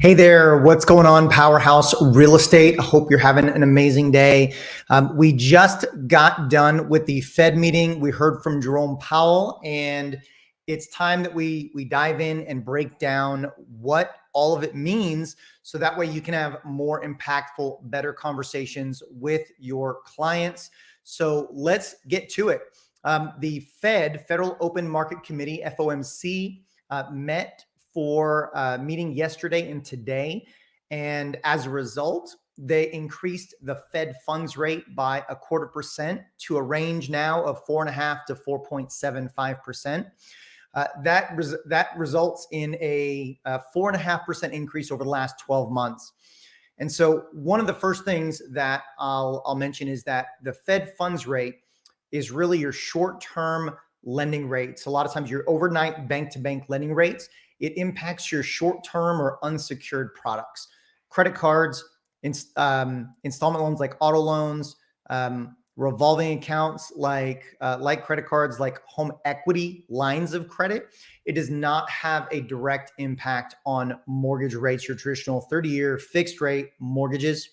Hey there, what's going on, Powerhouse Real Estate? I hope you're having an amazing day. We just got done with the Fed meeting. We heard from Jerome Powell, and it's time that we dive in and break down what all of it means so that way you can have more impactful, better conversations with your clients. So let's get to it. The Federal Open Market Committee, FOMC, met for meeting yesterday and today. And as a result, they increased the Fed funds rate by 0.25% to a range now of 4.5 to 4.75%. That results in a 4.5% increase over the last 12 months. And so one of the first things that I'll mention is that the Fed funds rate is really your short-term lending rates. A lot of times your overnight bank-to-bank lending rates, it impacts your short-term or unsecured products, credit cards, installment loans like auto loans, revolving accounts like credit cards, like home equity lines of credit. It does not have a direct impact on mortgage rates, your traditional 30-year fixed rate mortgages.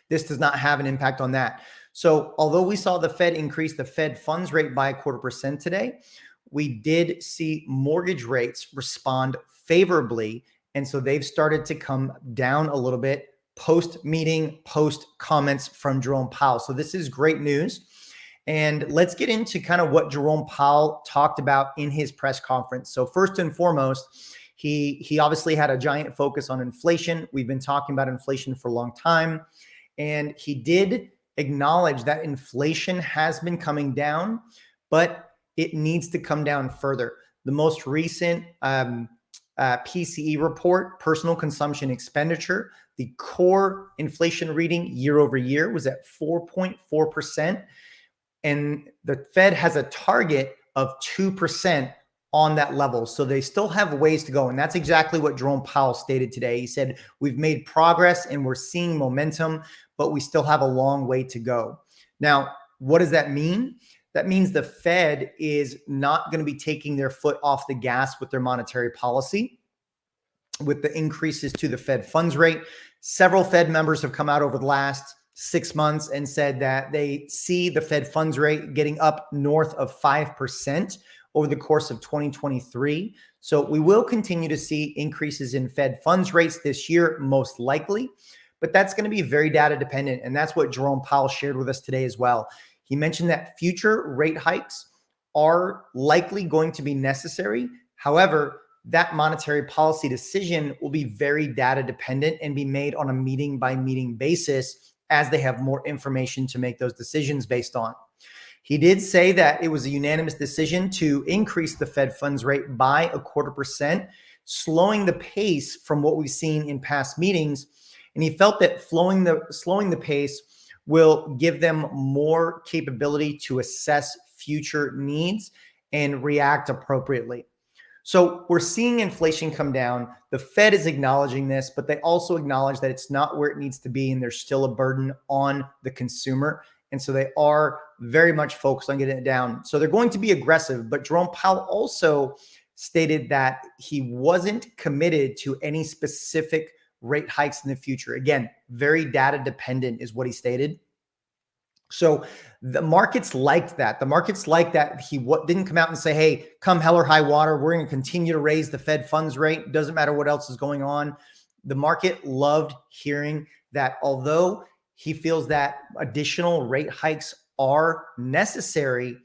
This does not have an impact on that. So although we saw the Fed increase the Fed funds rate by 0.25% today, we did see mortgage rates respond favorably. And so they've started to come down a little bit post-meeting, post-comments from Jerome Powell. So this is great news. And let's get into kind of what Jerome Powell talked about in his press conference. So first and foremost, he obviously had a giant focus on inflation. We've been talking about inflation for a long time. And he did acknowledge that inflation has been coming down, but it needs to come down further. The most recent PCE report, personal consumption expenditure, the core inflation reading year over year was at 4.4%. And the Fed has a target of 2% on that level. So they still have ways to go. And that's exactly what Jerome Powell stated today. He said, we've made progress and we're seeing momentum, but we still have a long way to go. Now, what does that mean? That means the Fed is not going to be taking their foot off the gas with their monetary policy, with the increases to the Fed funds rate. Several Fed members have come out over the last 6 months and said that they see the Fed funds rate getting up north of 5% over the course of 2023. So we will continue to see increases in Fed funds rates this year, most likely, but that's going to be very data dependent. And that's what Jerome Powell shared with us today as well. He mentioned that future rate hikes are likely going to be necessary. However, that monetary policy decision will be very data dependent and be made on a meeting by meeting basis as they have more information to make those decisions based on. He did say that it was a unanimous decision to increase the Fed funds rate by 0.25%, slowing the pace from what we've seen in past meetings. And he felt that slowing the pace will give them more capability to assess future needs and react appropriately. So we're seeing inflation come down. The Fed is acknowledging this, but they also acknowledge that it's not where it needs to be, and there's still a burden on the consumer. And so they are very much focused on getting it down. So they're going to be aggressive, but Jerome Powell also stated that he wasn't committed to any specific rate hikes in the future. Again, very data dependent is what he stated. So the markets liked that. The markets liked that he didn't come out and say, hey, come hell or high water, we're going to continue to raise the Fed funds rate. Doesn't matter what else is going on. The market loved hearing that although he feels that additional rate hikes are necessary,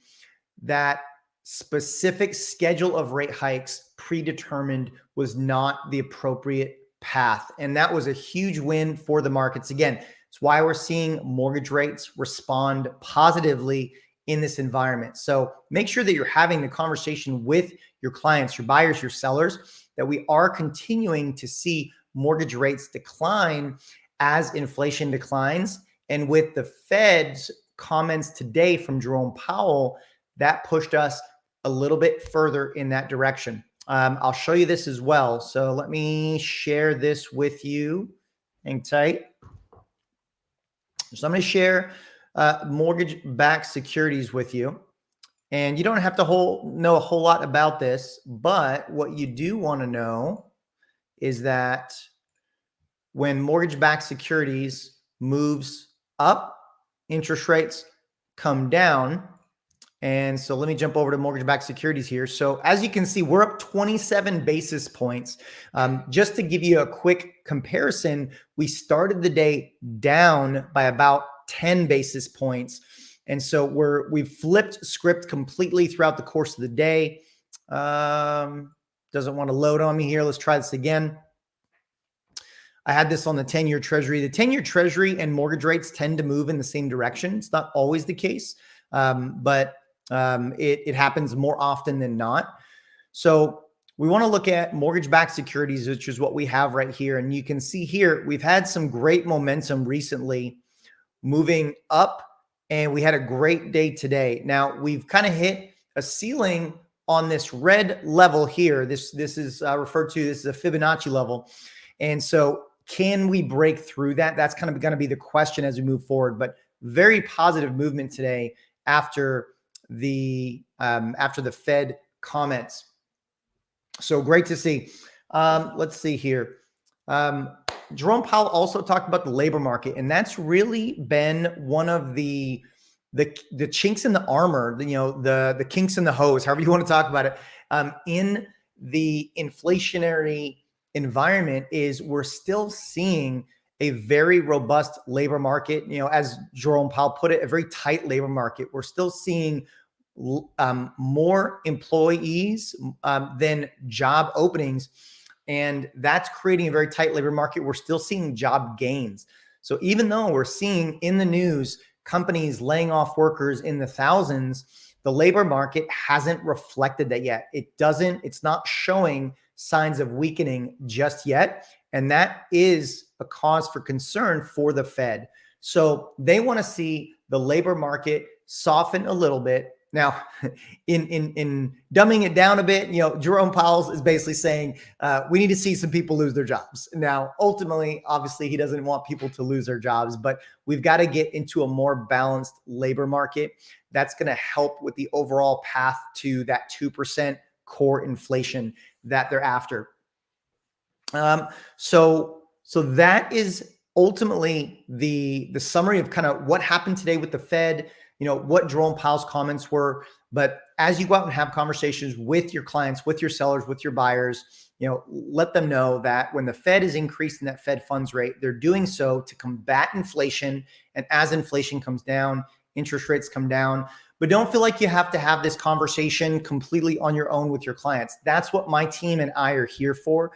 that specific schedule of rate hikes predetermined was not the appropriate path. And that was a huge win for the markets. Again, it's why we're seeing mortgage rates respond positively in this environment. So make sure that you're having the conversation with your clients, your buyers, your sellers, that we are continuing to see mortgage rates decline as inflation declines. And with the Fed's comments today from Jerome Powell, that pushed us a little bit further in that direction. I'll show you this as well. So let me share this with you. Hang tight. So I'm going to share mortgage-backed securities with you. And you don't have to know a whole lot about this, but what you do want to know is that when mortgage-backed securities moves up, interest rates come down. And so let me jump over to mortgage-backed securities here. So as you can see, we're up 27 basis points. Just to give you a quick comparison, we started the day down by about 10 basis points. And so we've flipped script completely throughout the course of the day. Doesn't want to load on me here. Let's try this again. I had this on the 10-year treasury. The 10-year treasury and mortgage rates tend to move in the same direction. It's not always the case, but it happens more often than not. So we want to look at mortgage-backed securities, which is what we have right here. And you can see here, we've had some great momentum recently moving up, and we had a great day today. Now we've kind of hit a ceiling on this red level here. This is referred to, this is a Fibonacci level. And so can we break through that? That's kind of going to be the question as we move forward, but very positive movement today after the Fed comments. So great to see. Let's see here. Jerome Powell also talked about the labor market, and that's really been one of the chinks in the armor, the kinks in the hose, however you want to talk about it, in the inflationary environment. Is we're still seeing a very robust labor market. As Jerome Powell put it, a very tight labor market. We're still seeing more employees than job openings, and that's creating a very tight labor market. We're still seeing job gains. So even though we're seeing in the news companies laying off workers in the thousands, the labor market hasn't reflected that yet. It's not showing signs of weakening just yet. And that is a cause for concern for the Fed. So they want to see the labor market soften a little bit. Now, in dumbing it down a bit, Jerome Powell is basically saying we need to see some people lose their jobs. Now, ultimately, obviously, he doesn't want people to lose their jobs, but we've got to get into a more balanced labor market. That's going to help with the overall path to that 2% core inflation that they're after. So that is ultimately the summary of kind of what happened today with the Fed, what Jerome Powell's comments were. But as you go out and have conversations with your clients, with your sellers, with your buyers, let them know that when the Fed is increasing that Fed funds rate, they're doing so to combat inflation. And as inflation comes down, interest rates come down. But don't feel like you have to have this conversation completely on your own with your clients. That's what my team and I are here for.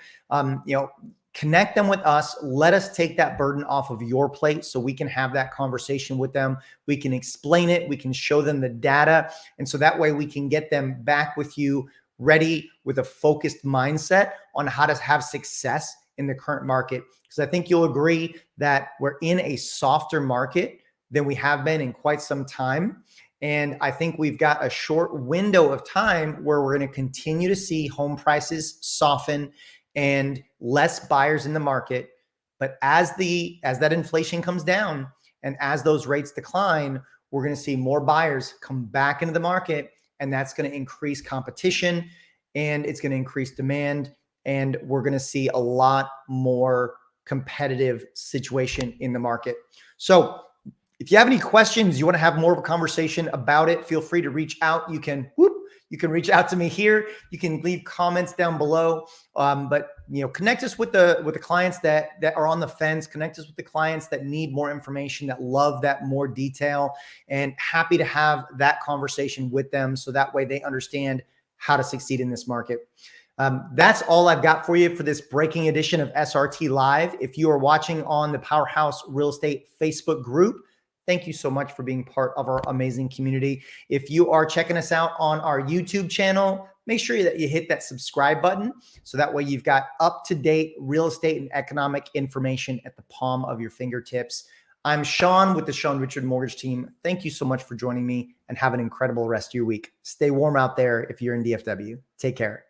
Connect them with us. Let us take that burden off of your plate so we can have that conversation with them. We can explain it. We can show them the data. And so that way we can get them back with you ready with a focused mindset on how to have success in the current market. Because I think you'll agree that we're in a softer market than we have been in quite some time. And I think we've got a short window of time where we're going to continue to see home prices soften and less buyers in the market. But as that inflation comes down and as those rates decline, we're going to see more buyers come back into the market, and that's going to increase competition and it's going to increase demand, and we're going to see a lot more competitive situation in the market. So if you have any questions, you want to have more of a conversation about it, feel free to reach out. You can reach out to me here. You can leave comments down below. But connect us with the clients that are on the fence. Connect us with the clients that need more information, that love that more detail, and happy to have that conversation with them so that way they understand how to succeed in this market. That's all I've got for you for this breaking edition of SRT Live. If you are watching on the Powerhouse Real Estate Facebook group, thank you so much for being part of our amazing community. If you are checking us out on our YouTube channel, make sure that you hit that subscribe button so that way you've got up-to-date real estate and economic information at the palm of your fingertips. I'm Sean with the Sean Richard Mortgage Team. Thank you so much for joining me, and have an incredible rest of your week. Stay warm out there if you're in DFW. Take care.